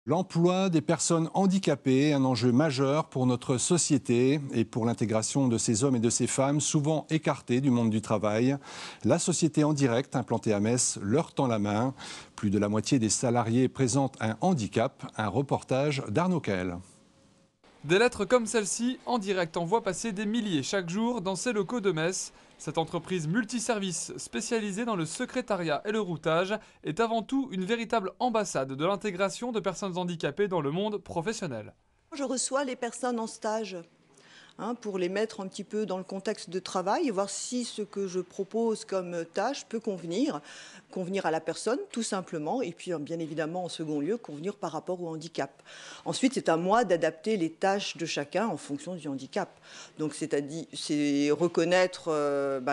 L'emploi des personnes handicapées est un enjeu majeur pour notre société et pour l'intégration de ces hommes et de ces femmes souvent écartés du monde du travail. La société en direct implantée à Metz leur tend la main. Plus de la moitié des salariés présentent un handicap. Un reportage d'Arnaud Kael. Des lettres comme celle-ci, en direct, en voit passer des milliers chaque jour dans ces locaux de Metz. Cette entreprise multiservice spécialisée dans le secrétariat et le routage est avant tout une véritable ambassade de l'intégration de personnes handicapées dans le monde professionnel. Je reçois les personnes en stage pour les mettre un petit peu dans le contexte de travail et voir si ce que je propose comme tâche peut convenir à la personne tout simplement et puis bien évidemment en second lieu convenir par rapport au handicap. Ensuite c'est à moi d'adapter les tâches de chacun en fonction du handicap. Donc c'est reconnaître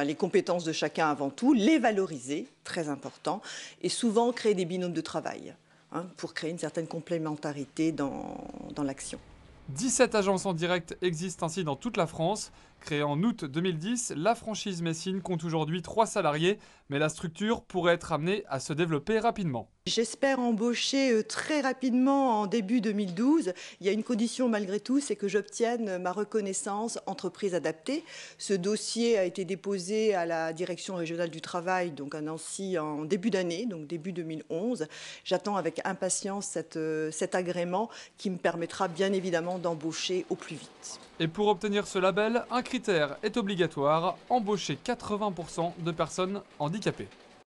les compétences de chacun avant tout, les valoriser, très important, et souvent créer des binômes de travail pour créer une certaine complémentarité dans l'action. 17 agences en direct existent ainsi dans toute la France. Créée en août 2010, la franchise Messine compte aujourd'hui 3 salariés, mais la structure pourrait être amenée à se développer rapidement. J'espère embaucher très rapidement en début 2012. Il y a une condition malgré tout, c'est que j'obtienne ma reconnaissance entreprise adaptée. Ce dossier a été déposé à la direction régionale du travail, donc à Nancy, en début d'année, donc début 2011. J'attends avec impatience cet agrément qui me permettra bien évidemment d'embaucher au plus vite. Et pour obtenir ce label, un critère est obligatoire, embaucher 80% de personnes handicapées.